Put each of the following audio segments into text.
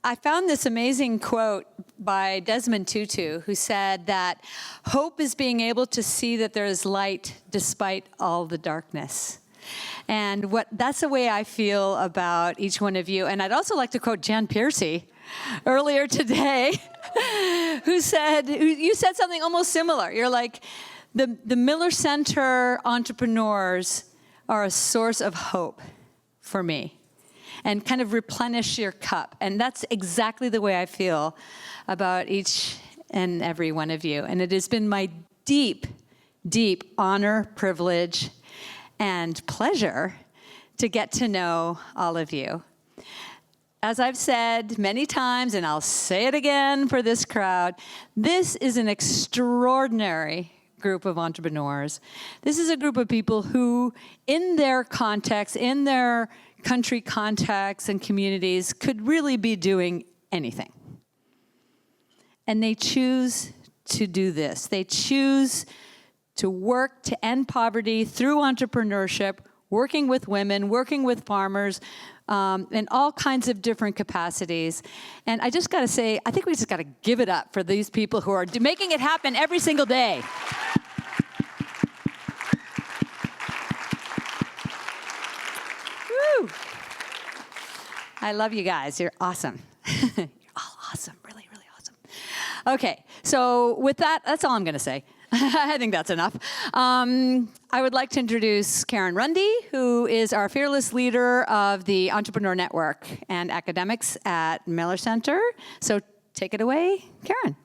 I found this amazing quote by Desmond Tutu, who said that hope is being able to see that there is light despite all the darkness. And that's the way I feel about each one of you. And I'd also like to quote Jan Piercy earlier today, you said something almost similar. You're like, the Miller Center entrepreneurs are a source of hope for me, and kind of replenish your cup. And that's exactly the way I feel about each and every one of you. And it has been my deep, deep honor, privilege, and pleasure to get to know all of you. As I've said many times, and I'll say it again for this crowd, this is an extraordinary group of entrepreneurs. This is a group of people who, in their context, in their country contexts and communities, could really be doing anything. And they choose to do this. They choose to work to end poverty through entrepreneurship, working with women, working with farmers, in all kinds of different capacities. And I just gotta say, I think we just gotta give it up for these people who are making it happen every single day. I love you guys. You're awesome. You're all awesome. Really, really awesome. Okay, so with that, that's all I'm going to say. I think that's enough. I would like to introduce Karen Rundy, who is our fearless leader of the Entrepreneur Network and academics at Miller Center. So take it away, Karen.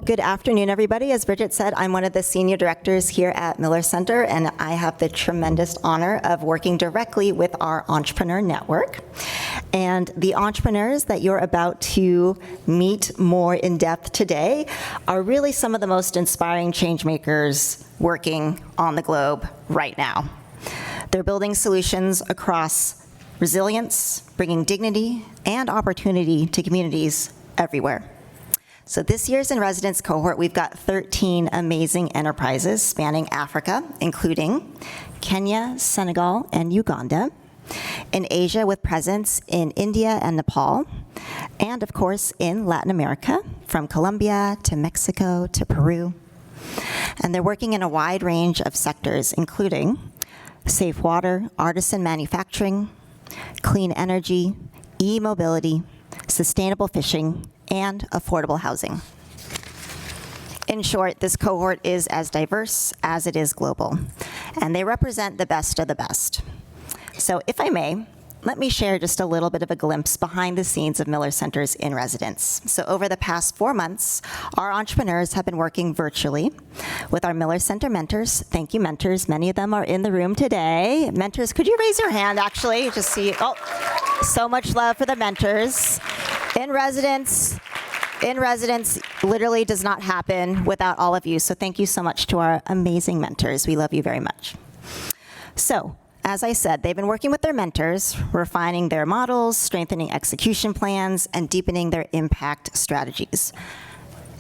Good afternoon, everybody. As Bridget said, I'm one of the senior directors here at Miller Center, and I have the tremendous honor of working directly with our Entrepreneur Network. And the entrepreneurs that you're about to meet more in depth today are really some of the most inspiring change makers working on the globe right now. They're building solutions across resilience, bringing dignity and opportunity to communities everywhere. So this year's in residence cohort, we've got 13 amazing enterprises spanning Africa, including Kenya, Senegal, and Uganda, in Asia with presence in India and Nepal, and of course in Latin America, from Colombia to Mexico to Peru. And they're working in a wide range of sectors, including safe water, artisan manufacturing, clean energy, e-mobility, sustainable fishing, and affordable housing. In short, this cohort is as diverse as it is global, and they represent the best of the best. So if I may, let me share just a little bit of a glimpse behind the scenes of Miller Center's in residence. So over the past 4 months, our entrepreneurs have been working virtually with our Miller Center mentors. Thank you, mentors. Many of them are in the room today. Mentors, could you raise your hand, actually? Just see, oh, so much love for the mentors. In residence literally does not happen without all of you. So thank you so much to our amazing mentors. We love you very much. So, as I said, they've been working with their mentors, refining their models, strengthening execution plans, and deepening their impact strategies.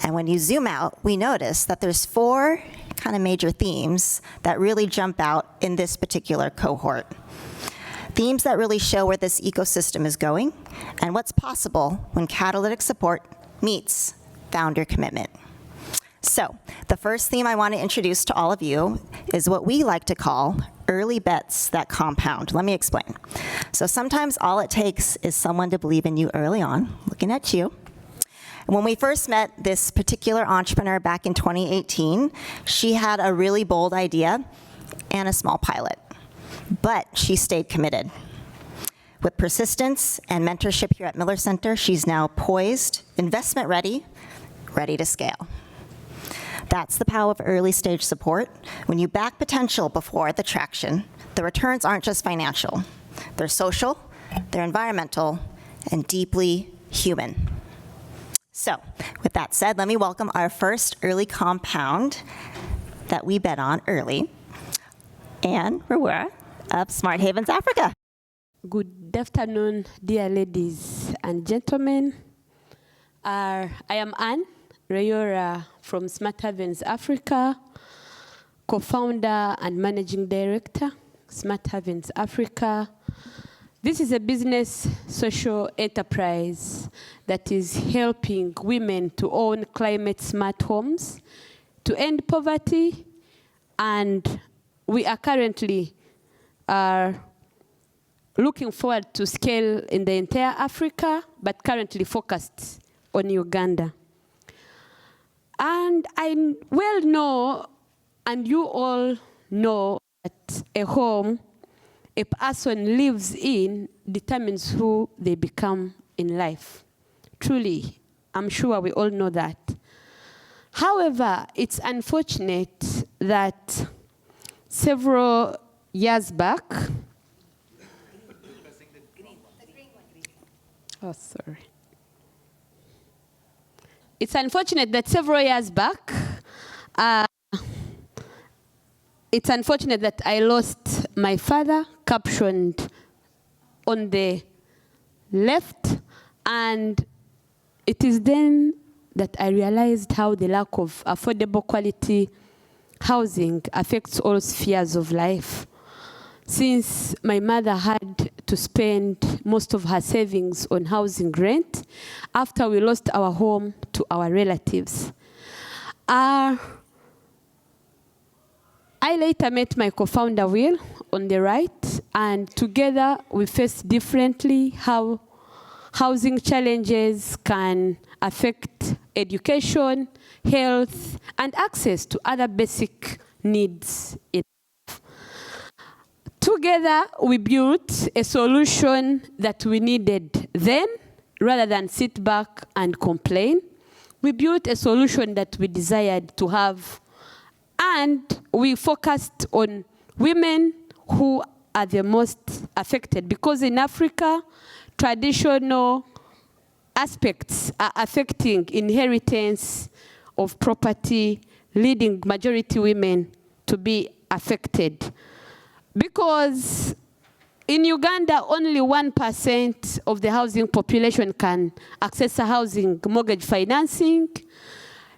And when you zoom out, we notice that there's 4 kind of major themes that really jump out in this particular cohort. Themes that really show where this ecosystem is going and what's possible when catalytic support meets founder commitment. So, the first theme I want to introduce to all of you is what we like to call early bets that compound. Let me explain. So sometimes all it takes is someone to believe in you early on, looking at you. When we first met this particular entrepreneur back in 2018, she had a really bold idea and a small pilot, but she stayed committed. With persistence and mentorship here at Miller Center, she's now poised, investment ready, ready to scale. That's the power of early stage support. When you back potential before the traction, the returns aren't just financial. They're social, they're environmental, and deeply human. So, with that said, let me welcome our first early compound that we bet on early, Anne Rweyora of Smart Havens Africa. Good afternoon, dear ladies and gentlemen. I am Anne Rweyora from Smart Havens Africa, co-founder and managing director, Smart Havens Africa. This is a business social enterprise that is helping women to own climate-smart homes, to end poverty, and we are currently looking forward to scale in the entire Africa, but currently focused on Uganda. And I well know, and you all know, that a home a person lives in determines who they become in life. Truly, I'm sure we all know that. However, it's unfortunate that several years back, oh, sorry. It's unfortunate that several years back, it's unfortunate that I lost my father, captioned on the left, and it is then that I realized how the lack of affordable quality housing affects all spheres of life. Since my mother had to spend most of her savings on housing rent after we lost our home to our relatives. I later met my co-founder, Will, on the right, and together we faced differently how housing challenges can affect education, health, and access to other basic needs in life. Together, we built a solution that we needed then, rather than sit back and complain. We built a solution that we desired to have, and we focused on women who are the most affected, because in Africa, traditional aspects are affecting inheritance of property, leading majority women to be affected. Because in Uganda, only 1% of the housing population can access a housing mortgage financing,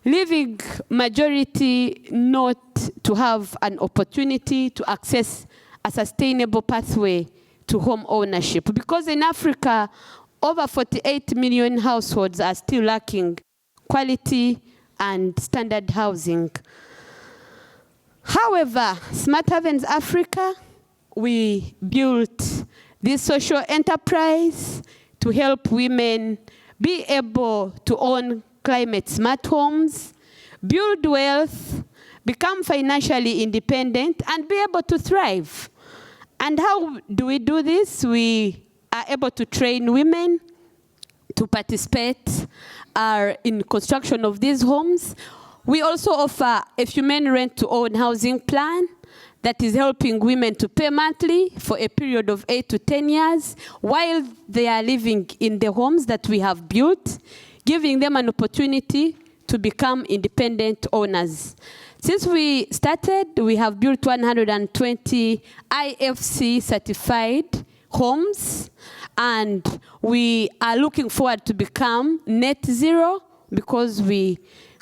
leaving majority not to have an opportunity to access a sustainable pathway to home ownership. Because in Africa, over 48 million households are still lacking quality and standard housing. However, Smart Havens Africa, we built this social enterprise to help women be able to own climate-smart homes, build wealth, become financially independent, and be able to thrive. And how do we do this? We are able to train women to participate in construction of these homes. We also offer a human rent-to-own housing plan that is helping women to pay monthly for a period of 8 to 10 years while they are living in the homes that we have built, giving them an opportunity to become independent owners. Since we started, we have built 120 IFC certified homes, and we are looking forward to become net zero because we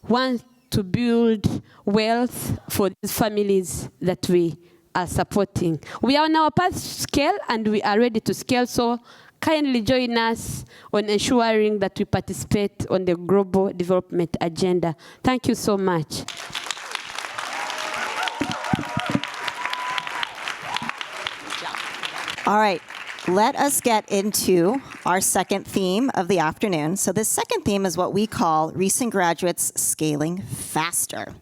want to build wealth for these families that we are supporting. We are on our path to scale, and we are ready to scale, so kindly join us on ensuring that we participate on the global development agenda. Thank you so much. All right, let us get into our second theme of the afternoon. So this second theme is what we call recent graduates scaling faster.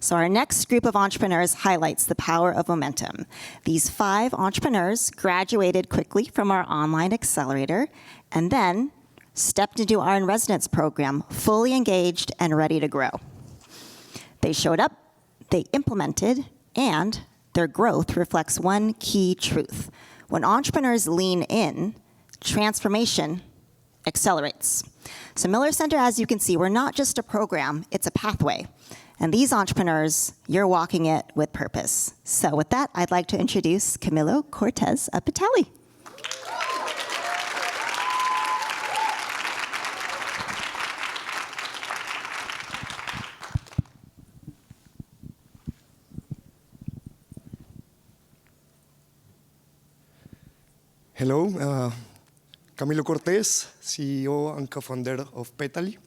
So our next group of entrepreneurs highlights the power of momentum. These 5 entrepreneurs graduated quickly from our online accelerator and then stepped into our in-residence program, fully engaged and ready to grow. They showed up, they implemented, and their growth reflects one key truth. When entrepreneurs lean in, transformation accelerates. So Miller Center, as you can see, we're not just a program, it's a pathway. And these entrepreneurs, you're walking it with purpose. So with that, I'd like to introduce Camilo, Cortes of Petalii. Hello, Camilo Cortes, CEO and co-founder of Petalii.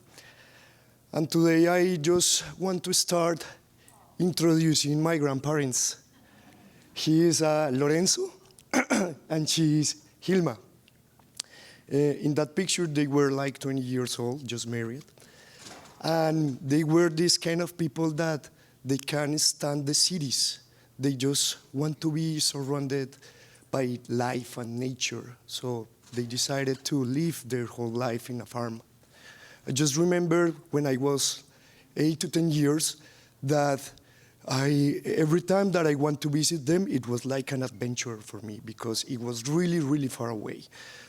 And today I just want to start introducing my grandparents. He is Lorenzo, and she is Hilma. In that picture, they were like 20 years old, just married. And they were this kind of people that they can't stand the cities. They just want to be surrounded by life and nature. So they decided to live their whole life in a farm. I just remember when I was 8 to 10 years that every time that I want to visit them, it was like an adventure for me because it was really, really far away.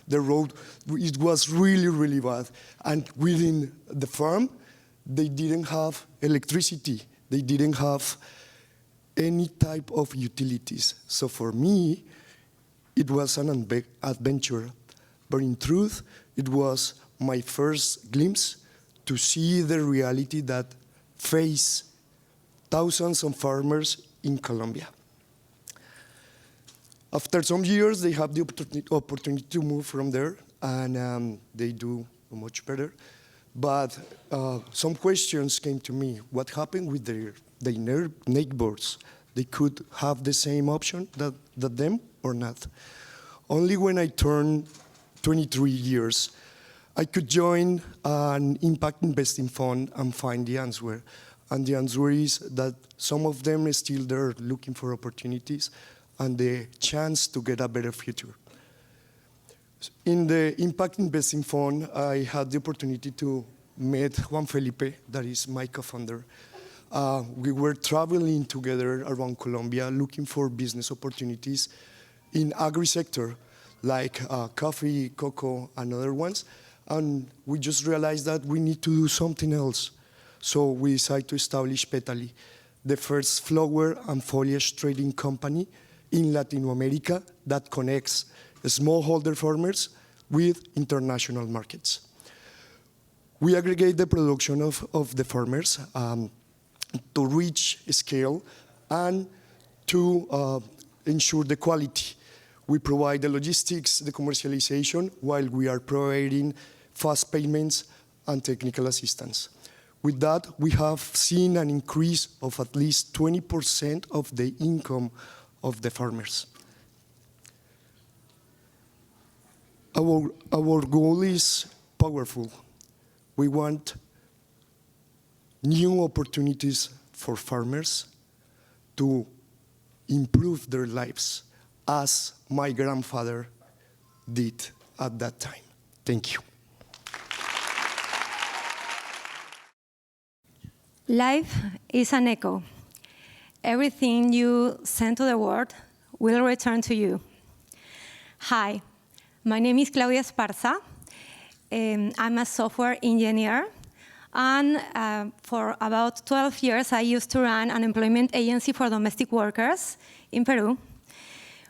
The road, it was really, really bad. And within the farm, they didn't have electricity. They didn't have any type of utilities. So for me, it was an adventure. But in truth, it was my first glimpse to see the reality that face thousands of farmers in Colombia. After some years, they have the opportunity to move from there, and they do much better. But some questions came to me. What happened with their neighbors? They could have the same option that them or not. Only when I turned 23 years, I could join an impact investing fund and find the answer. And the answer is that some of them are still there looking for opportunities and the chance to get a better future. In the impact investing fund, I had the opportunity to meet Juan Felipe, that is my co-founder. We were traveling together around Colombia looking for business opportunities in agri-sector, like coffee, cocoa, and other ones. And we just realized that we need to do something else. So we decided to establish Petalii, the first flower and foliage trading company in Latin America that connects smallholder farmers with international markets. We aggregate the production of the farmers to reach scale and to ensure the quality. We provide the logistics, the commercialization, while we are providing fast payments and technical assistance. With that, we have seen an increase of at least 20% of the income of the farmers. Our goal is powerful. We want new opportunities for farmers to improve their lives, as my grandfather did at that time. Thank you. Life is an echo. Everything you send to the world will return to you. Hi, my name is Claudia Esparza. I'm a software engineer. And for about 12 years, I used to run an employment agency for domestic workers in Peru.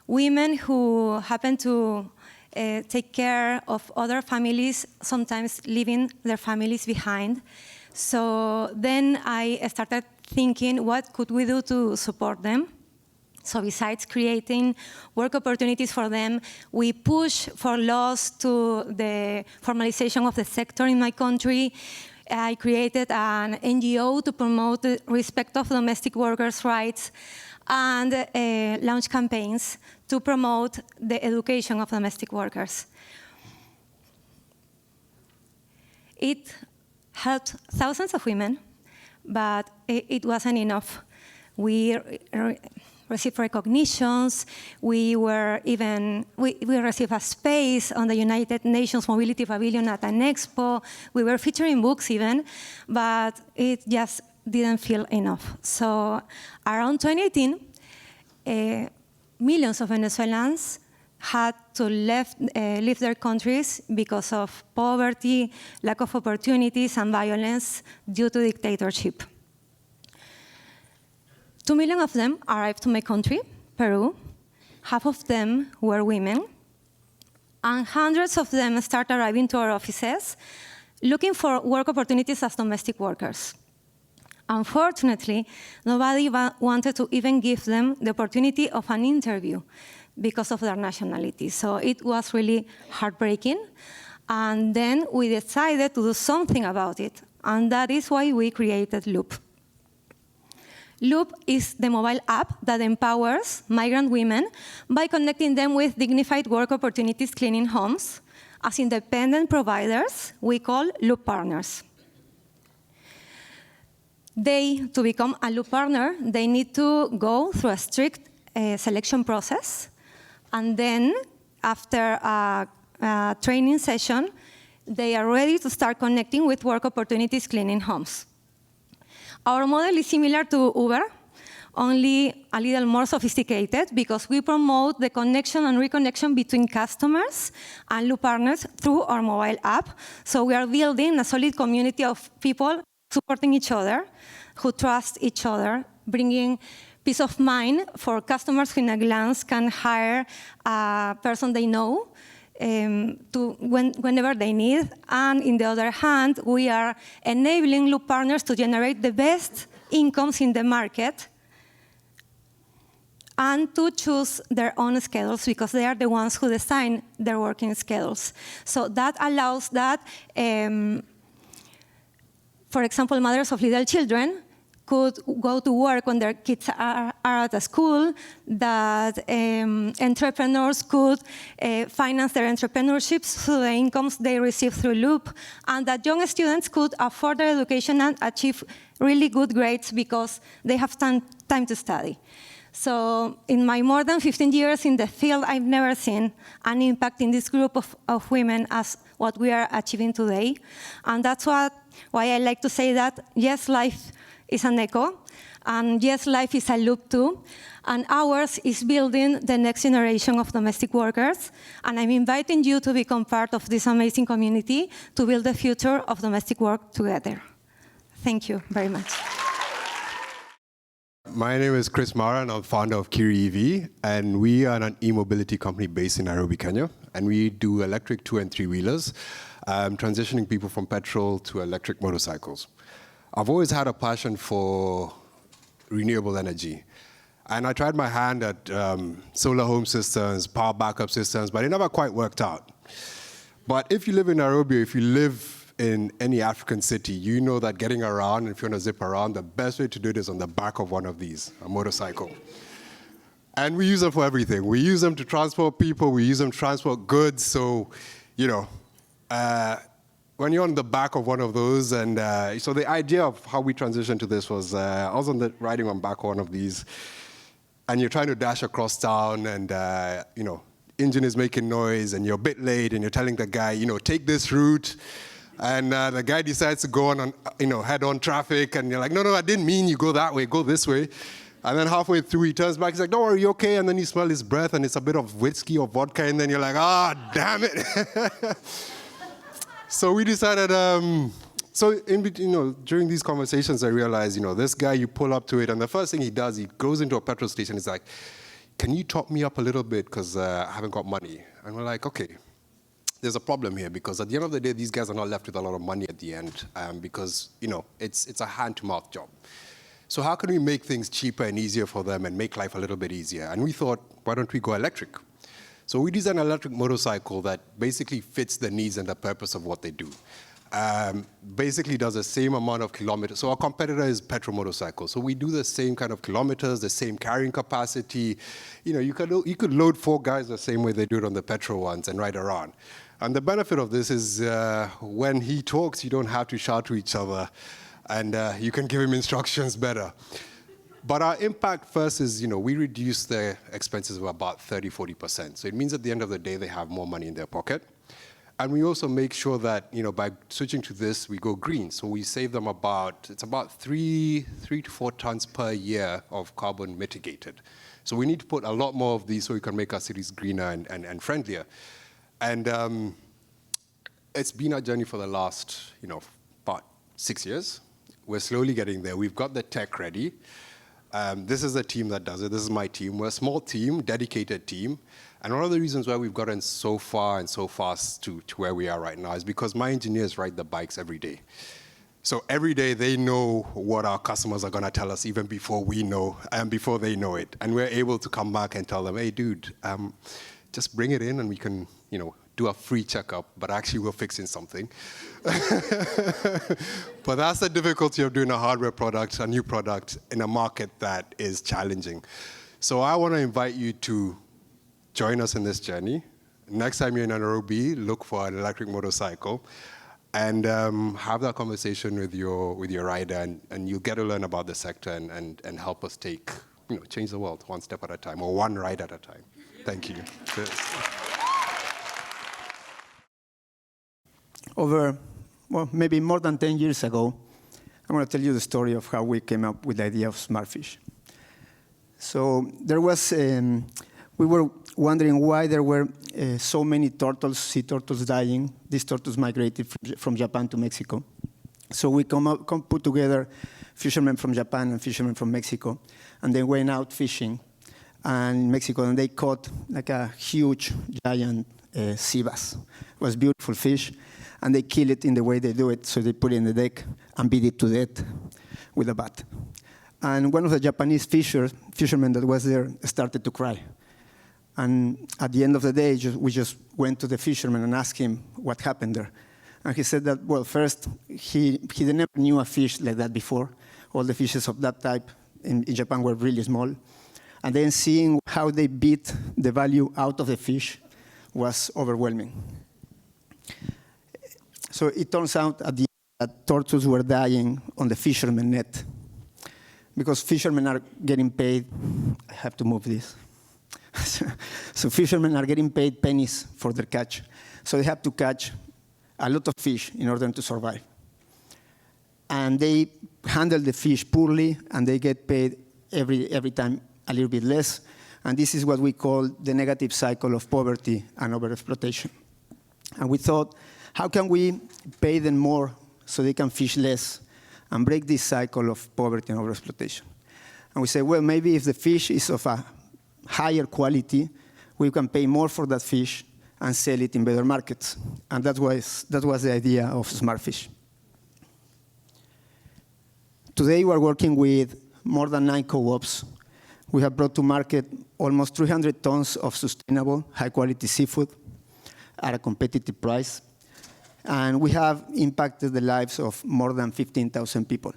Women who happen to take care of other families, sometimes leaving their families behind. So then I started thinking, what could we do to support them? So besides creating work opportunities for them, we push for laws to the formalization of the sector in my country. I created an NGO to promote the respect of domestic workers' rights and launch campaigns to promote the education of domestic workers. It helped thousands of women, but it wasn't enough. We received recognitions. We received a space on the United Nations Mobility Pavilion at an expo. We were featuring books even, but it just didn't feel enough. So around 2018, millions of Venezuelans had to leave their countries because of poverty, lack of opportunities, and violence due to dictatorship. 2 million of them arrived to my country, Peru. Half of them were women. And hundreds of them started arriving to our offices looking for work opportunities as domestic workers. Unfortunately, nobody wanted to even give them the opportunity of an interview because of their nationality. So it was really heartbreaking. And then we decided to do something about it. And that is why we created Loop. Loop is the mobile app that empowers migrant women by connecting them with dignified work opportunities cleaning homes. As independent providers, we call Loop partners. To become a Loop partner, they need to go through a strict selection process. And then, after a training session, they are ready to start connecting with work opportunities cleaning homes. Our model is similar to Uber, only a little more sophisticated because we promote the connection and reconnection between customers and Loop partners through our mobile app. So we are building a solid community of people supporting each other, who trust each other, bringing peace of mind for customers who in a glance can hire a person they know whenever they need. And in the other hand, we are enabling Loop partners to generate the best incomes in the market and to choose their own schedules because they are the ones who design their working schedules. So that allows that, for example, mothers of little children could go to work when their kids are at a school, that entrepreneurs could finance their entrepreneurships through the incomes they receive through Loop, and that young students could afford their education and achieve really good grades because they have time to study. So in my more than 15 years in the field, I've never seen an impact in this group of women as what we are achieving today. And that's why I like to say that, yes, life is an echo, and yes, life is a loop too, and ours is building the next generation of domestic workers, and I'm inviting you to become part of this amazing community to build the future of domestic work together. Thank you very much. My name is Chris Maara, and I'm founder of Kiri EV, and we are an e-mobility company based in Nairobi, Kenya, and we do electric 2- and 3-wheelers, transitioning people from petrol to electric motorcycles. I've always had a passion for renewable energy. And I tried my hand at solar home systems, power backup systems, but it never quite worked out. But if you live in Nairobi, if you live in any African city, you know that getting around, if you want to zip around, the best way to do it is on the back of one of these, a motorcycle. And we use them for everything. We use them to transport people, we use them to transport goods, so, you know, when you're on the back of one of those, and so the idea of how we transitioned to this was, I was riding on back of one of these, and you're trying to dash across town, and you know, engine is making noise, and you're a bit late, and you're telling the guy, you know, take this route, and the guy decides to go on, you know, head-on traffic, and you're like, no, I didn't mean you go that way, go this way. And then halfway through, he turns back, he's like, don't worry, you okay? And then you smell his breath, and it's a bit of whiskey or vodka, and then you're like, damn it. So we decided, during these conversations, I realized, you know, this guy, you pull up to it, and the first thing he does, he goes into a petrol station, he's like, can you top me up a little bit, because I haven't got money. And we're like, okay, there's a problem here, because at the end of the day, these guys are not left with a lot of money at the end, because, you know, it's a hand-to-mouth job. So how can we make things cheaper and easier for them and make life a little bit easier? And we thought, why don't we go electric? So we designed an electric motorcycle that basically fits the needs and the purpose of what they do. Basically does the same amount of kilometers. So our competitor is petrol motorcycles. So we do the same kind of kilometers, the same carrying capacity. You know, you could load 4 guys the same way they do it on the petrol ones and ride around. And the benefit of this is when he talks, you don't have to shout to each other, and you can give him instructions better. But our impact first is, you know, we reduce their expenses by about 30-40%. So it means at the end of the day, they have more money in their pocket. And we also make sure that, you know, by switching to this, we go green. So we save them about 3 to 4 tons per year of carbon mitigated. So we need to put a lot more of these so we can make our cities greener and friendlier. And it's been a journey for the last, you know, about 6 years. We're slowly getting there. We've got the tech ready. This is the team that does it. This is my team. We're a small team, dedicated team. And one of the reasons why we've gotten so far and so fast to where we are right now is because my engineers ride the bikes every day. So every day they know what our customers are going to tell us even before we know and before they know it. And we're able to come back and tell them, hey, dude, just bring it in and we can, do a free checkup, but actually we're fixing something. But that's the difficulty of doing a hardware product, a new product, in a market that is challenging. So I want to invite you to join us in this journey. Next time you're in Nairobi, look for an electric motorcycle and have that conversation with your rider, and you'll get to learn about the sector and help us change the world one step at a time, or one ride at a time. Thank you. Cheers. Over, maybe more than 10 years ago, I'm going to tell you the story of how we came up with the idea of SmartFish. So there was, we were wondering why there were so many sea turtles dying. These turtles migrated from Japan to Mexico. So we put together fishermen from Japan and fishermen from Mexico, and they went out fishing in Mexico, and they caught like a huge, giant sea bass. It was beautiful fish. And they kill it in the way they do it. So they put it in the deck and beat it to death with a bat. And one of the Japanese fishermen that was there started to cry. And at the end of the day, we just went to the fisherman and asked him what happened there. And he said that, well, first, he never knew a fish like that before. All the fishes of that type in Japan were really small. And then seeing how they beat the value out of the fish was overwhelming. So it turns out at the end that turtles were dying on the fisherman net, because fishermen are getting paid. I have to move this. So fishermen are getting paid pennies for their catch. So they have to catch a lot of fish in order to survive. And they handle the fish poorly, and they get paid every time a little bit less. And this is what we call the negative cycle of poverty and overexploitation. And we thought, how can we pay them more so they can fish less and break this cycle of poverty and overexploitation? And we say, well, maybe if the fish is of a higher quality, we can pay more for that fish and sell it in better markets. And that was the idea of SmartFish. Today, we're working with more than 9 co-ops. We have brought to market almost 300 tons of sustainable, high-quality seafood at a competitive price. And we have impacted the lives of more than 15,000 people.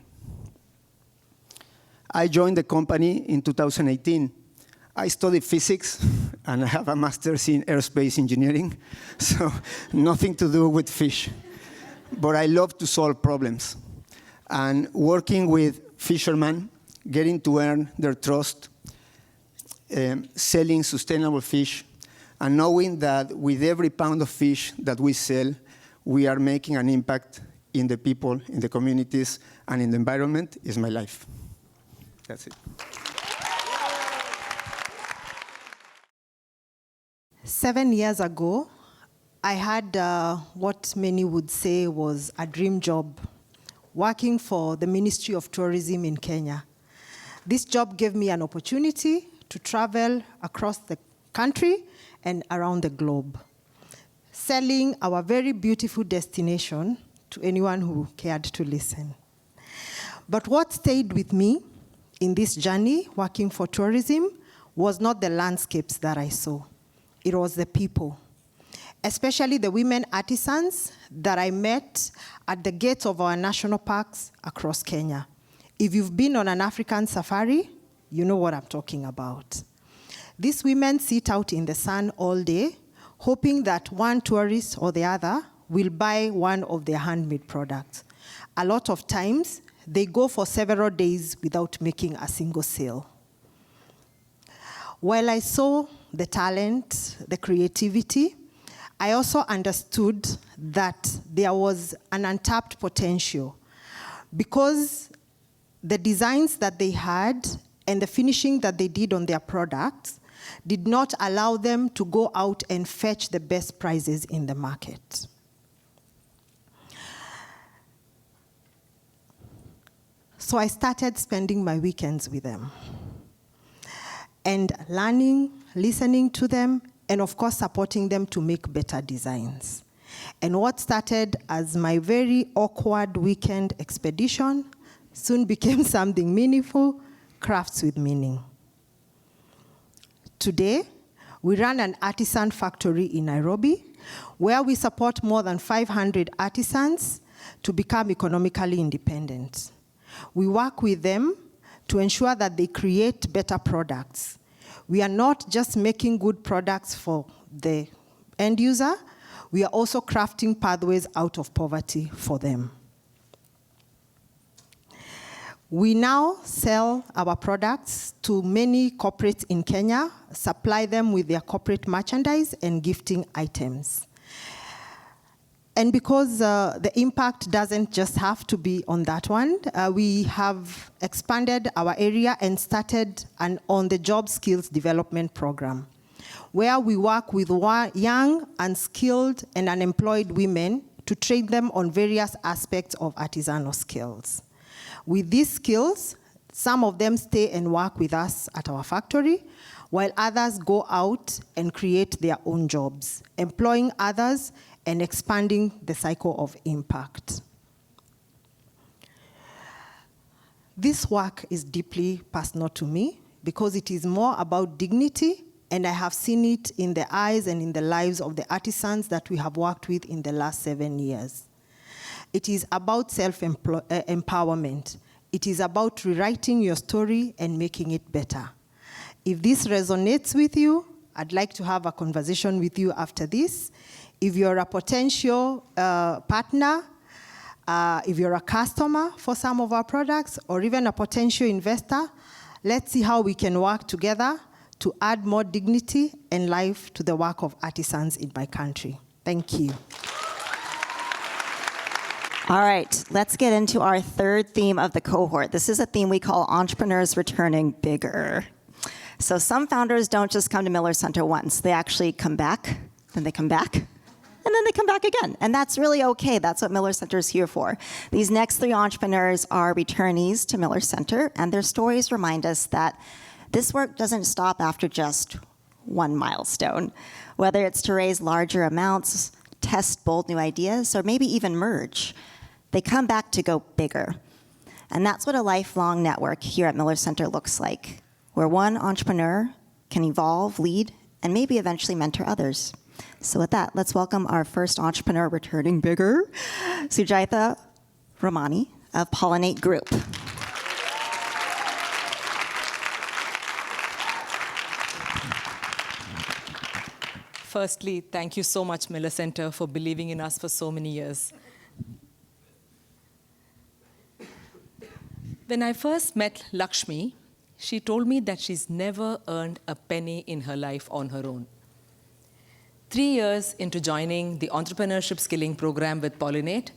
I joined the company in 2018. I studied physics, and I have a master's in aerospace engineering, so nothing to do with fish. But I love to solve problems. And working with fishermen, getting to earn their trust, selling sustainable fish, and knowing that with every pound of fish that we sell, we are making an impact in the people, in the communities, and in the environment is my life. That's it. 7 years ago, I had what many would say was a dream job, working for the Ministry of Tourism in Kenya. This job gave me an opportunity to travel across the country and around the globe, selling our very beautiful destination to anyone who cared to listen. But what stayed with me in this journey, working for tourism, was not the landscapes that I saw. It was the people, especially the women artisans that I met at the gates of our national parks across Kenya. If you've been on an African safari, you know what I'm talking about. These women sit out in the sun all day, hoping that one tourist or the other will buy one of their handmade products. A lot of times, they go for several days without making a single sale. While I saw the talent, the creativity, I also understood that there was an untapped potential, because the designs that they had and the finishing that they did on their products did not allow them to go out and fetch the best prices in the market. So I started spending my weekends with them and learning, listening to them, and of course supporting them to make better designs. And what started as my very awkward weekend expedition soon became something meaningful, crafts with meaning. Today, we run an artisan factory in Nairobi, where we support more than 500 artisans to become economically independent. We work with them to ensure that they create better products. We are not just making good products for the end user, we are also crafting pathways out of poverty for them. We now sell our products to many corporates in Kenya, supply them with their corporate merchandise and gifting items. And because the impact doesn't just have to be on that one, we have expanded our area and started an on-the-job skills development program, where we work with young, unskilled, and unemployed women to train them on various aspects of artisanal skills. With these skills, some of them stay and work with us at our factory, while others go out and create their own jobs, employing others and expanding the cycle of impact. This work is deeply personal to me because it is more about dignity, and I have seen it in the eyes and in the lives of the artisans that we have worked with in the last 7 years. It is about self-empowerment. It is about rewriting your story and making it better. If this resonates with you, I'd like to have a conversation with you after this. If you're a potential partner, if you're a customer for some of our products, or even a potential investor, let's see how we can work together to add more dignity and life to the work of artisans in my country. Thank you. All right, let's get into our third theme of the cohort. This is a theme we call entrepreneurs returning bigger. So some founders don't just come to Miller Center once. They actually come back, then they come back, and then they come back again. And that's really okay. That's what Miller Center is here for. These next three entrepreneurs are returnees to Miller Center, and their stories remind us that this work doesn't stop after just one milestone. Whether it's to raise larger amounts, test bold new ideas, or maybe even merge, they come back to go bigger. And that's what a lifelong network here at Miller Center looks like, where one entrepreneur can evolve, lead, and maybe eventually mentor others. So with that, let's welcome our first entrepreneur returning bigger, Sujatha Ramani of Pollinate Group. Firstly, thank you so much, Miller Center, for believing in us for so many years. When I first met Lakshmi, she told me that she's never earned a penny in her life on her own. 3 years into joining the entrepreneurship skilling program with Pollinate,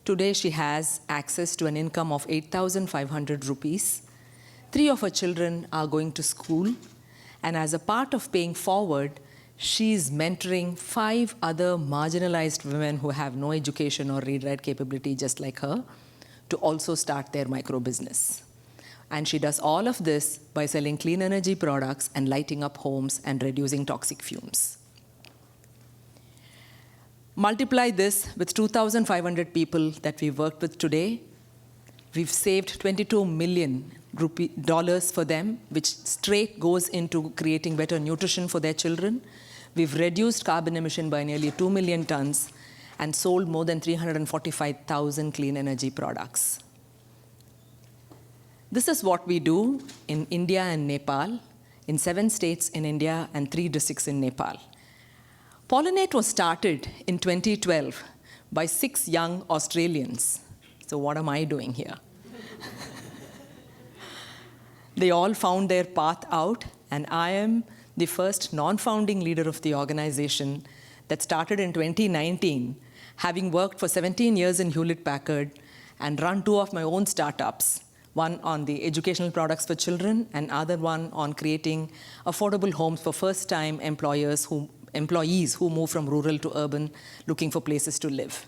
today she has access to an income of 8,500 rupees. 3 of her children are going to school, and as a part of paying forward, she's mentoring 5 other marginalized women who have no education or read-write capability just like her to also start their micro business. And she does all of this by selling clean energy products and lighting up homes and reducing toxic fumes. Multiply this with 2,500 people that we've worked with today. We've saved $22 million for them, which straight goes into creating better nutrition for their children. We've reduced carbon emission by nearly 2 million tons and sold more than 345,000 clean energy products. This is what we do in India and Nepal, in 7 states in India and 3 districts in Nepal. Pollinate was started in 2012 by 6 young Australians. So what am I doing here? They all found their path out, and I am the first non-founding leader of the organization that started in 2019, having worked for 17 years in Hewlett-Packard and run 2 of my own startups, one on the educational products for children and other one on creating affordable homes for first-time employees who move from rural to urban looking for places to live.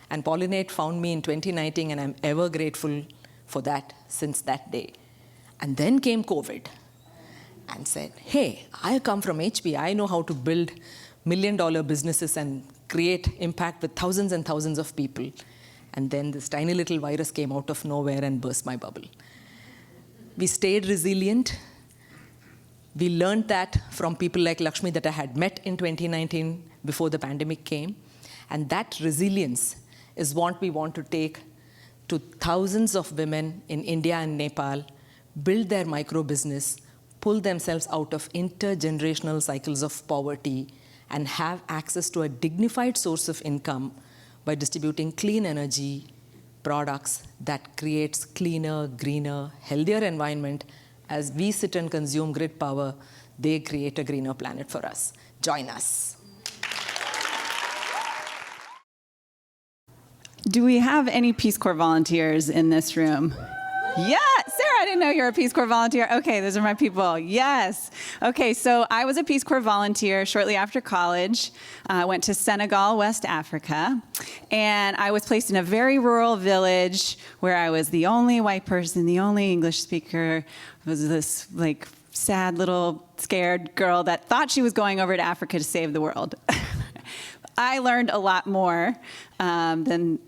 And Pollinate found me in 2019, and I'm ever grateful for that since that day. And then came COVID and said, hey, I come from HP. I know how to build $1 million businesses and create impact with thousands and thousands of people. And then this tiny little virus came out of nowhere and burst my bubble. We stayed resilient. We learned that from people like Lakshmi that I had met in 2019 before the pandemic came. And that resilience is what we want to take to thousands of women in India and Nepal, build their micro business, pull themselves out of intergenerational cycles of poverty, and have access to a dignified source of income by distributing clean energy products that creates cleaner, greener, healthier environment. As we sit and consume grid power, they create a greener planet for us. Join us. Do we have any Peace Corps volunteers in this room? Yeah, Sarah, I didn't know you were a Peace Corps volunteer. Okay, those are my people. Yes. Okay, so I was a Peace Corps volunteer shortly after college. I went to Senegal, West Africa, and I was placed in a very rural village where I was the only white person, the only English speaker. I was this like sad little scared girl that thought she was going over to Africa to save the world. I learned a lot more than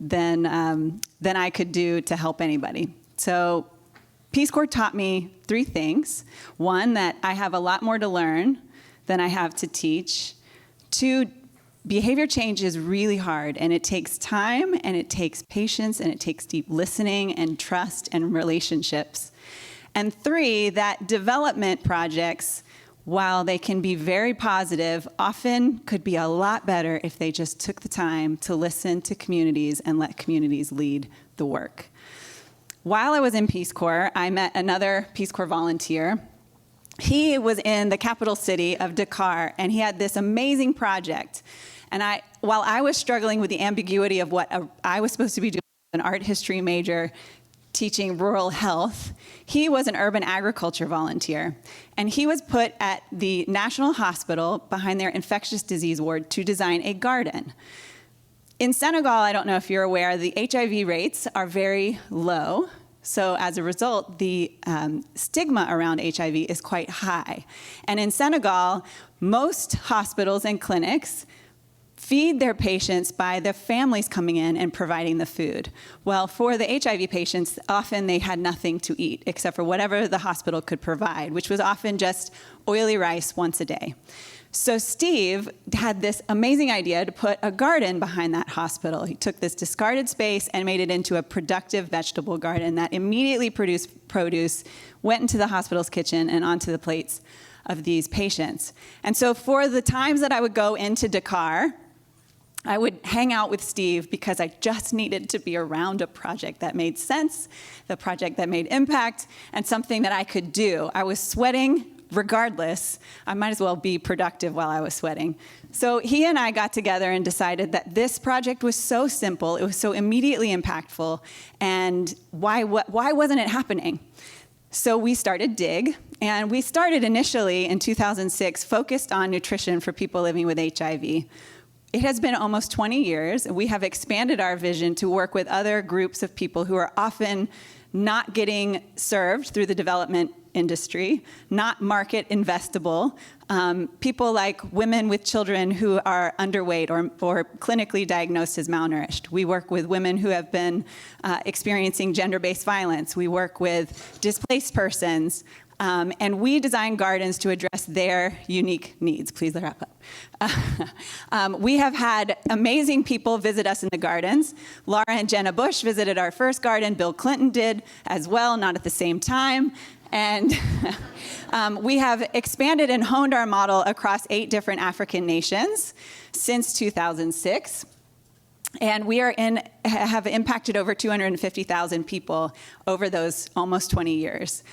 I could do to help anybody. So Peace Corps taught me 3 things. 1, that I have a lot more to learn than I have to teach. 2, behavior change is really hard, and it takes time, and it takes patience, and it takes deep listening and trust and relationships. And 3, that development projects, while they can be very positive, often could be a lot better if they just took the time to listen to communities and let communities lead the work. While I was in Peace Corps, I met another Peace Corps volunteer. He was in the capital city of Dakar, and he had this amazing project. And while I was struggling with the ambiguity of what I was supposed to be doing, an art history major, teaching rural health, he was an urban agriculture volunteer. And he was put at the National Hospital behind their infectious disease ward to design a garden. In Senegal, I don't know if you're aware, the HIV rates are very low. So as a result, the stigma around HIV is quite high. And in Senegal, most hospitals and clinics feed their patients by the families coming in and providing the food. Well, for the HIV patients, often they had nothing to eat except for whatever the hospital could provide, which was often just oily rice once a day. So Steve had this amazing idea to put a garden behind that hospital. He took this discarded space and made it into a productive vegetable garden that immediately produced produce, went into the hospital's kitchen and onto the plates of these patients. And so for the times that I would go into Dakar, I would hang out with Steve because I just needed to be around a project that made sense, the project that made impact, and something that I could do. I was sweating regardless. I might as well be productive while I was sweating. So he and I got together and decided that this project was so simple, it was so immediately impactful, and why wasn't it happening? So we started DIG, and we started initially in 2006 focused on nutrition for people living with HIV. It has been almost 20 years, and we have expanded our vision to work with other groups of people who are often not getting served through the development industry, not market investable, people like women with children who are underweight or clinically diagnosed as malnourished. We work with women who have been experiencing gender-based violence. We work with displaced persons. And we design gardens to address their unique needs. Please wrap up. We have had amazing people visit us in the gardens. Laura and Jenna Bush visited our first garden. Bill Clinton did as well, not at the same time. And we have expanded and honed our model across 8 different African nations since 2006. And we have impacted over 250,000 people over those almost 20 years.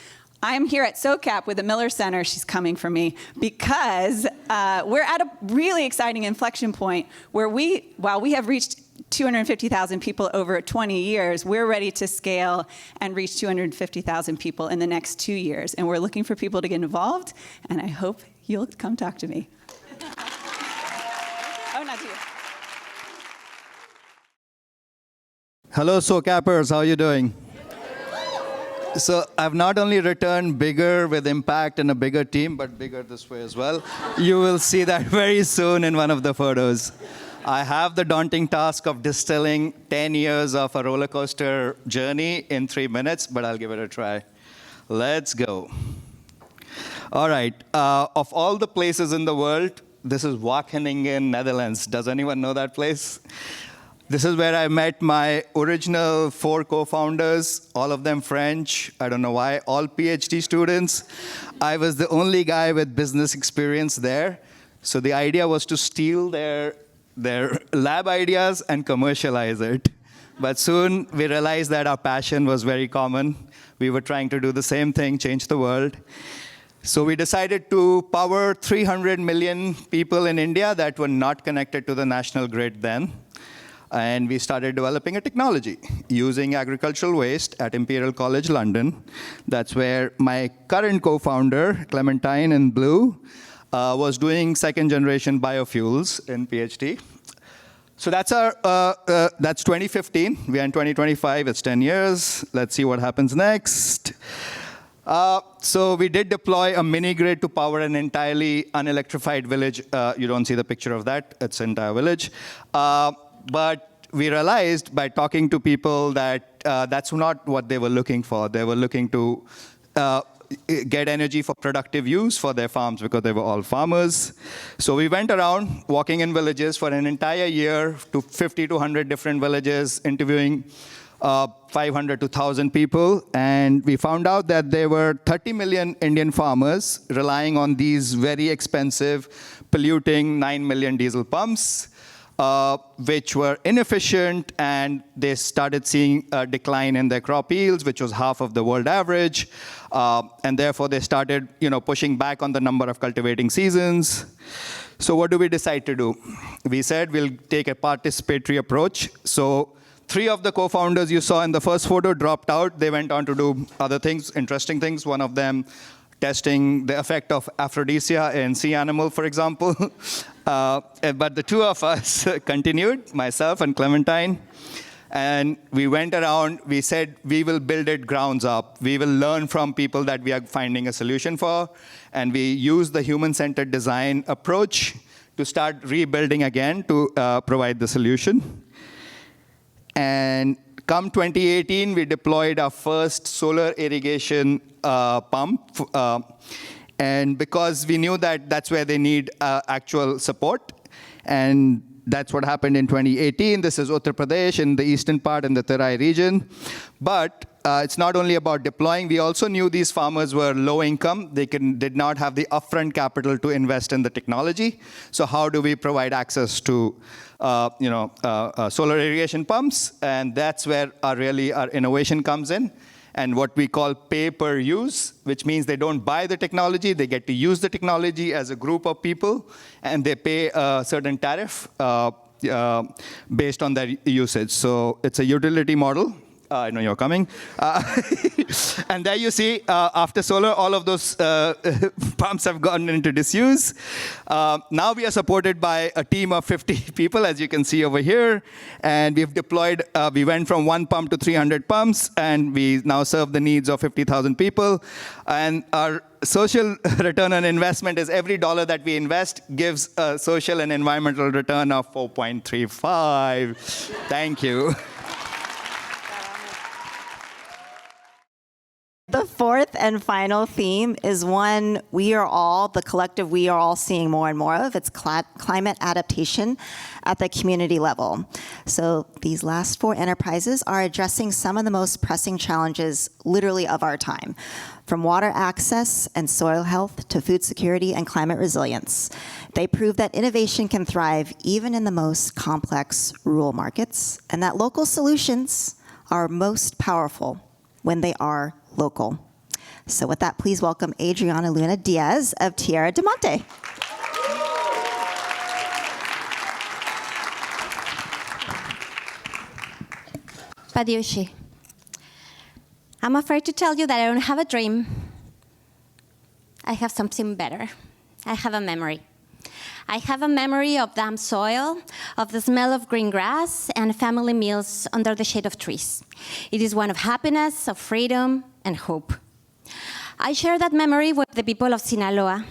I'm here at SOCAP with the Miller Center, she's coming for me, because we're at a really exciting inflection point where while we have reached 250,000 people over 20 years, we're ready to scale and reach 250,000 people in the next 2 years. And we're looking for people to get involved, and I hope you'll come talk to me. Oh, not you. Hello, SOCAPers, how are you doing? So I've not only returned bigger with impact and a bigger team, but bigger this way as well. You will see that very soon in one of the photos. I have the daunting task of distilling 10 years of a roller coaster journey in 3 minutes, but I'll give it a try. Let's go. All right. Of all the places in the world, this is Wageningen, Netherlands. Does anyone know that place? This is where I met my original 4 co-founders, all of them French. I don't know why, all PhD students. I was the only guy with business experience there. So the idea was to steal their lab ideas and commercialize it. But soon we realized that our passion was very common. We were trying to do the same thing, change the world. So we decided to power 300 million people in India that were not connected to the national grid then. And we started developing a technology using agricultural waste at Imperial College London. That's where my current co-founder, Clementine in blue, was doing second-generation biofuels in PhD. So that's that's 2015. We are in 2025. It's 10 years. Let's see what happens next. So we did deploy a mini grid to power an entirely unelectrified village. You don't see the picture of that. It's an entire village. But we realized by talking to people that that's not what they were looking for. They were looking to get energy for productive use for their farms because they were all farmers. So we went around walking in villages for an entire year to 50 to 100 different villages, interviewing 500 to 1,000 people. And we found out that there were 30 million Indian farmers relying on these very expensive, polluting 9 million diesel pumps, which were inefficient, and they started seeing a decline in their crop yields, which was half of the world average. And therefore, they started pushing back on the number of cultivating seasons. So what do we decide to do? We said we'll take a participatory approach. So 3 of the co-founders you saw in the first photo dropped out. They went on to do other things, interesting things. One of them testing the effect of aphrodisia in sea animal, for example. But the 2 of us continued, myself and Clementine. And we went around, we said, we will build it grounds up. We will learn from people that we are finding a solution for. And we use the human-centered design approach to start rebuilding again to provide the solution. And come 2018, we deployed our first solar irrigation pump. And because we knew that that's where they need actual support. And that's what happened in 2018. This is Uttar Pradesh in the eastern part in the Terai region. But it's not only about deploying. We also knew these farmers were low income. They did not have the upfront capital to invest in the technology. So how do we provide access to solar irrigation pumps? And that's where our innovation comes in. And what we call pay per use, which means they don't buy the technology, they get to use the technology as a group of people, and they pay a certain tariff based on their usage. So it's a utility model. I know you're coming. And there you see, after solar, all of those pumps have gone into disuse. Now we are supported by a team of 50 people, as you can see over here. And we've deployed, we went from 1 pump to 300 pumps, and we now serve the needs of 50,000 people. And our social return on investment is every dollar that we invest gives a social and environmental return of 4.35. Thank you. The 4th and final theme is one the collective we are all seeing more and more of. It's climate adaptation at the community level. So these last 4 enterprises are addressing some of the most pressing challenges literally of our time, from water access and soil health to food security and climate resilience. They prove that innovation can thrive even in the most complex rural markets, and that local solutions are most powerful when they are local. So with that, please welcome Adriana Luna-Diaz of Tierra de Monte. Padiushi. I'm afraid to tell you that I don't have a dream. I have something better. I have a memory. I have a memory of damp soil, of the smell of green grass, and family meals under the shade of trees. It is one of happiness, of freedom, and hope. I share that memory with the people of Sinaloa.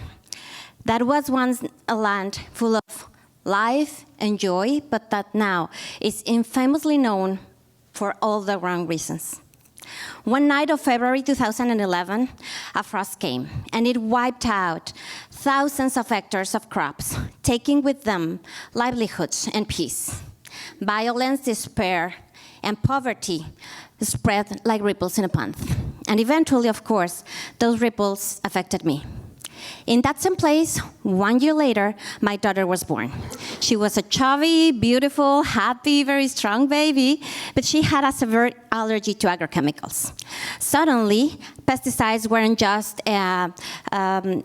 That was once a land full of life and joy, but that now is infamously known for all the wrong reasons. One night of February 2011, a frost came, and it wiped out thousands of hectares of crops, taking with them livelihoods and peace. Violence, despair, and poverty spread like ripples in a pond. And eventually, of course, those ripples affected me. In that same place, 1 year later, my daughter was born. She was a chubby, beautiful, happy, very strong baby, but she had a severe allergy to agrochemicals. Suddenly, pesticides weren't just an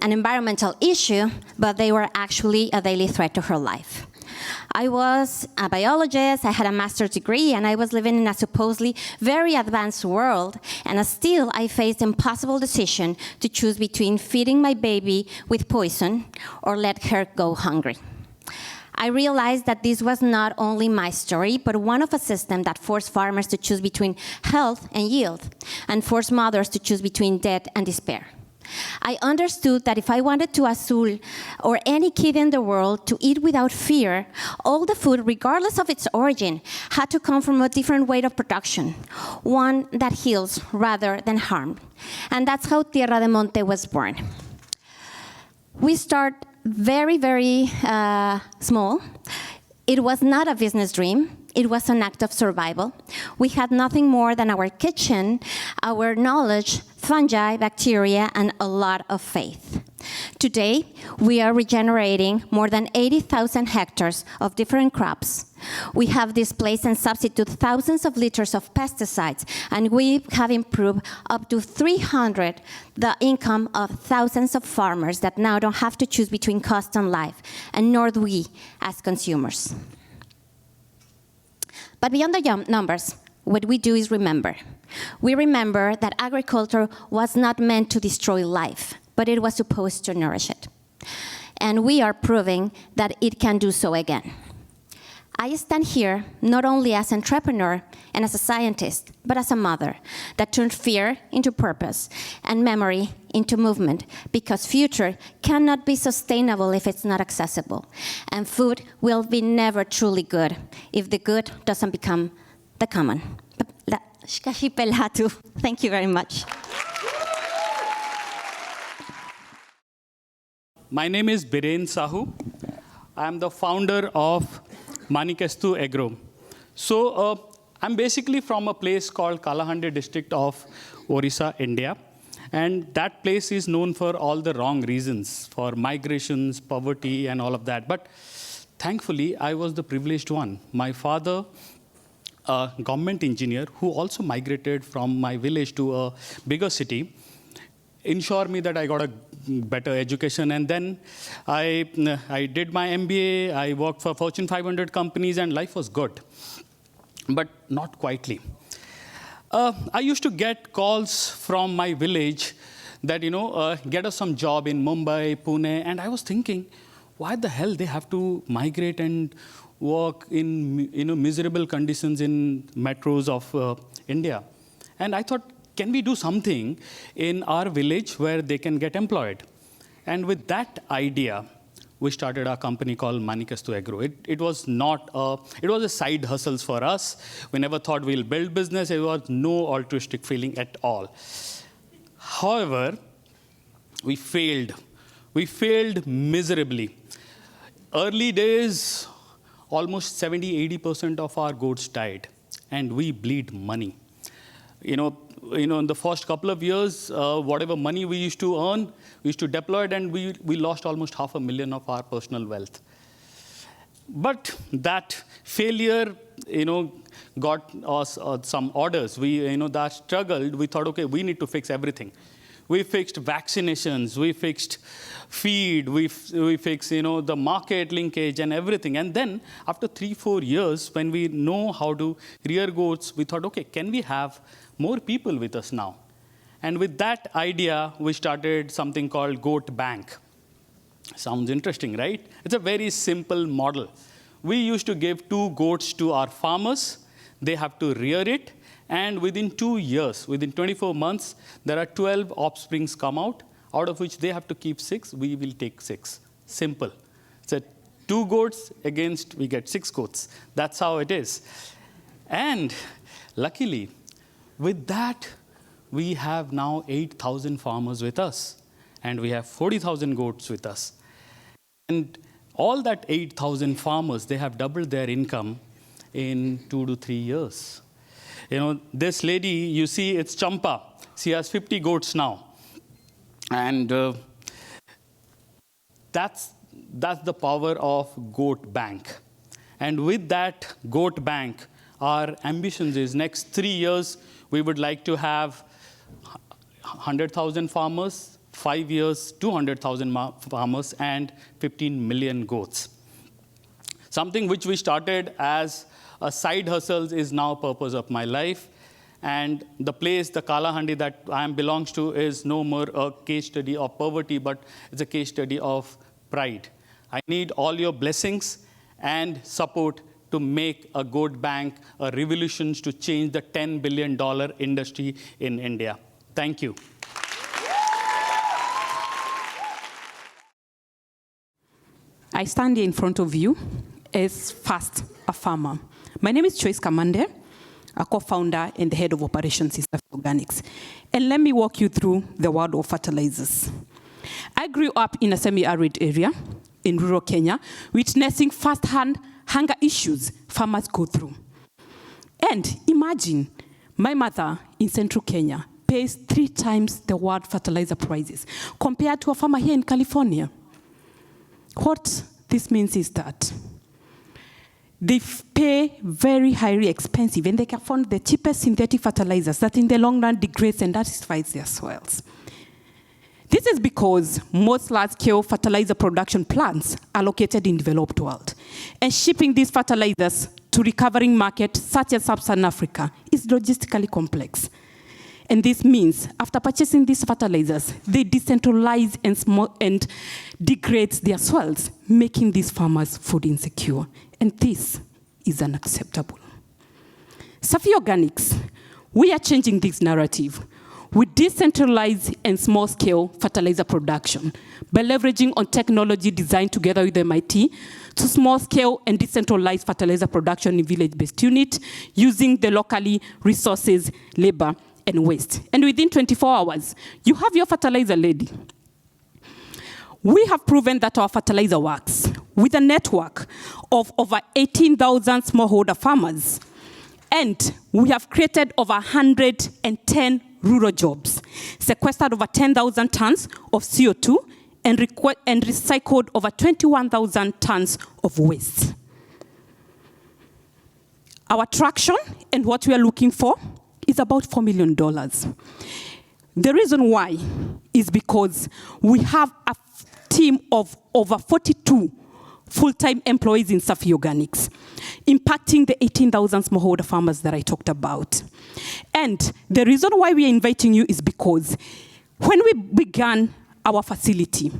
environmental issue, but they were actually a daily threat to her life. I was a biologist, I had a master's degree, and I was living in a supposedly very advanced world, and still I faced the impossible decision to choose between feeding my baby with poison or let her go hungry. I realized that this was not only my story, but one of a system that forced farmers to choose between health and yield, and forced mothers to choose between death and despair. I understood that if I wanted to Azul or any kid in the world to eat without fear, all the food, regardless of its origin, had to come from a different way of production, one that heals rather than harm. And that's how Tierra de Monte was born. We start very, very small. It was not a business dream. It was an act of survival. We had nothing more than our kitchen, our knowledge, fungi, bacteria, and a lot of faith. Today, we are regenerating more than 80,000 hectares of different crops. We have displaced and substituted thousands of liters of pesticides, and we have improved up to 300 the income of thousands of farmers that now don't have to choose between cost and life, and nor do we as consumers. But beyond the numbers, what we do is remember. We remember that agriculture was not meant to destroy life, but it was supposed to nourish it. And we are proving that it can do so again. I stand here not only as an entrepreneur and as a scientist, but as a mother that turned fear into purpose and memory into movement, because future cannot be sustainable if it's not accessible. And food will be never truly good if the good doesn't become the common. Thank you very much. My name is Biren Sahoo. I am the founder of Manikstu Agro. So I'm basically from a place called Kalahandi district of Orissa, India. And that place is known for all the wrong reasons, for migrations, poverty, and all of that. But thankfully, I was the privileged one. My father, a government engineer who also migrated from my village to a bigger city, ensured me that I got a better education. And then I did my MBA, I worked for Fortune 500 companies, and life was good, but not quietly. I used to get calls from my village that, get us some job in Mumbai, Pune, and I was thinking, why the hell they have to migrate and work in miserable conditions in metros of India? And I thought, can we do something in our village where they can get employed? And with that idea, we started a company called Manikstu Agro. It was a side hustles for us. We never thought we'll build business. It was no altruistic feeling at all. However, we failed. We failed miserably. Early days, almost 70-80% of our goats died, and we bleed money. In the first couple of years, whatever money we used to earn, we used to deploy it, and we lost almost $500,000 of our personal wealth. But that failure, got us some orders. We, that struggled. We thought, okay, we need to fix everything. We fixed vaccinations. We fixed feed. We fixed, the market linkage and everything. And then after 3-4 years, when we know how to rear goats, we thought, okay, can we have more people with us now? And with that idea, we started something called Goat Bank. Sounds interesting, right? It's a very simple model. We used to give 2 goats to our farmers. They have to rear it. And within 2 years, within 24 months, there are 12 offsprings come out of which they have to keep 6. We will take 6. Simple. It's a 2 goats against we get 6 goats. That's how it is. And luckily, with that, we have now 8,000 farmers with us, and we have 40,000 goats with us. And all that 8,000 farmers, they have doubled their income in 2 to 3 years. You know, this lady, you see, it's Champa. She has 50 goats now. And that's the power of Goat Bank. And with that Goat Bank, our ambitions is next 3 years, we would like to have 100,000 farmers, 5 years, 200,000 farmers, and 15 million goats. Something which we started as a side hustle is now purpose of my life. And the place, the Kalahandi that I belongs to, is no more a case study of poverty, but it's a case study of pride. I need all your blessings and support to make a goat bank a revolution to change the $10 billion industry in India. Thank you. I stand here in front of you as first a farmer. My name is Joyce Kamande, a co-founder and the head of operations in Sahoo Organics. And let me walk you through the world of fertilizers. I grew up in a semi-arid area in rural Kenya, witnessing firsthand hunger issues farmers go through. And imagine, my mother in central Kenya pays 3 times the world fertilizer prices compared to a farmer here in California. What this means is that they pay very highly expensive, and they can find the cheapest synthetic fertilizers that in the long run degrades and acidifies their soils. This is because most large-scale fertilizer production plants are located in the developed world, and shipping these fertilizers to recovering markets such as Sub-Saharan Africa is logistically complex. And this means after purchasing these fertilizers, they decentralize and degrade their soils, making these farmers food insecure. And this is unacceptable. Sahoo Organics, we are changing this narrative with decentralized and small-scale fertilizer production by leveraging on technology designed together with MIT to small-scale and decentralized fertilizer production in village-based unit using the locally resources, labor, and waste. And within 24 hours, you have your fertilizer ready. We have proven that our fertilizer works with a network of over 18,000 smallholder farmers. And we have created over 110 rural jobs, sequestered over 10,000 tons of CO2, and recycled over 21,000 tons of waste. Our traction and what we are looking for is about $4 million. The reason why is because we have a team of over 42 full-time employees in Sahoo Organics, impacting the 18,000 smallholder farmers that I talked about. And the reason why we are inviting you is because when we began our facility,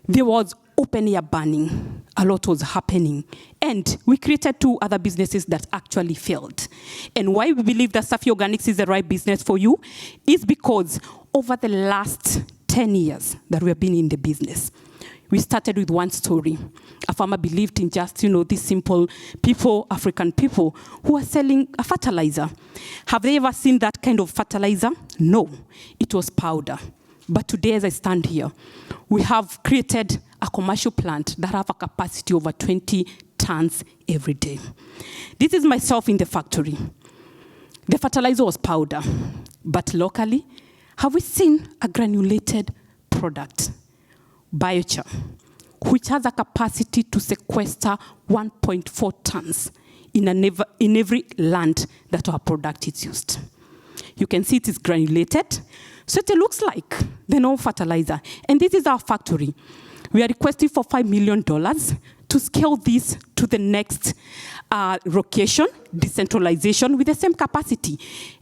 there was open air burning. A lot was happening. And we created 2 other businesses that actually failed. And why we believe that Sahoo Organics is the right business for you is because over the last 10 years that we have been in the business, we started with one story. A farmer believed in just, these simple people, African people, who are selling a fertilizer. Have they ever seen that kind of fertilizer? No, it was powder. But today, as I stand here, we have created a commercial plant that have a capacity over 20 tons every day. This is myself in the factory. The fertilizer was powder, but locally, have we seen a granulated product? Biochar, which has a capacity to sequester 1.4 tons in every land that our product is used. You can see it is granulated, so it looks like the normal fertilizer. And this is our factory. We are requesting for $5 million to scale this to the next location, decentralization, with the same capacity.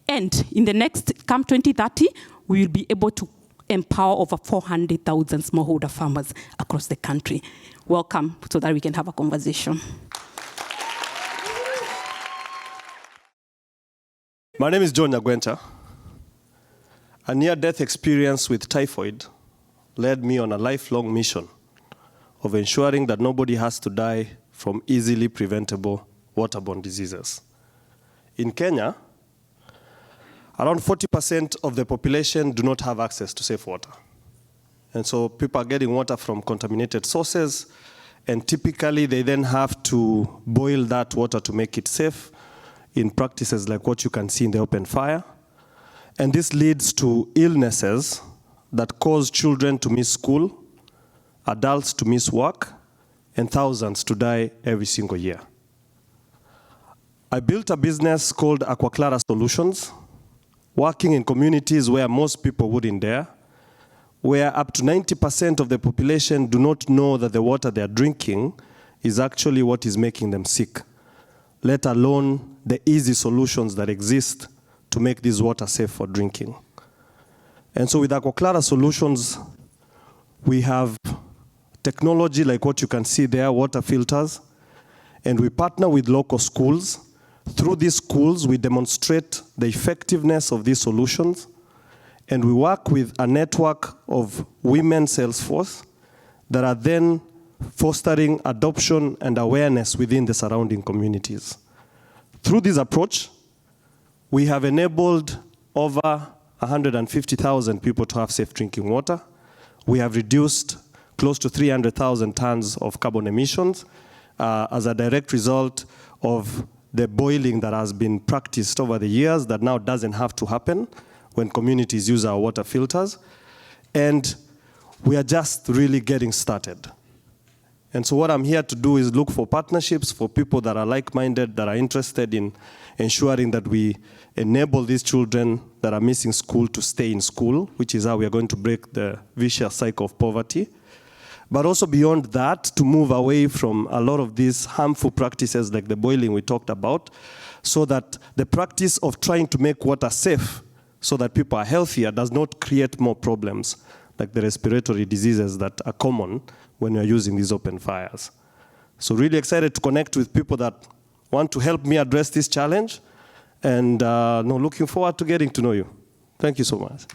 And in the next, come 2030, we will be able to empower over 400,000 smallholder farmers across the country. Welcome, so that we can have a conversation. My name is John Nyagwenta. A near-death experience with typhoid led me on a lifelong mission of ensuring that nobody has to die from easily preventable waterborne diseases. In Kenya, around 40% of the population do not have access to safe water. And so people are getting water from contaminated sources, and typically they then have to boil that water to make it safe in practices like what you can see in the open fire. And this leads to illnesses that cause children to miss school, adults to miss work, and thousands to die every single year. I built a business called A.K.A Solutions, working in communities where most people wouldn't dare, where up to 90% of the population do not know that the water they're drinking is actually what is making them sick, let alone the easy solutions that exist to make this water safe for drinking. And so with A.K.A Solutions, we have technology like what you can see there, water filters, and we partner with local schools. Through these schools, we demonstrate the effectiveness of these solutions, and we work with a network of women sales force that are then fostering adoption and awareness within the surrounding communities. Through this approach, we have enabled over 150,000 people to have safe drinking water. We have reduced close to 300,000 tons of carbon emissions as a direct result of the boiling that has been practiced over the years that now doesn't have to happen when communities use our water filters. And we are just really getting started. And so what I'm here to do is look for partnerships for people that are like-minded, that are interested in ensuring that we enable these children that are missing school to stay in school, which is how we are going to break the vicious cycle of poverty. But also beyond that, to move away from a lot of these harmful practices like the boiling we talked about, so that the practice of trying to make water safe so that people are healthier does not create more problems like the respiratory diseases that are common when you're using these open fires. So really excited to connect with people that want to help me address this challenge, and looking forward to getting to know you. Thank you so much.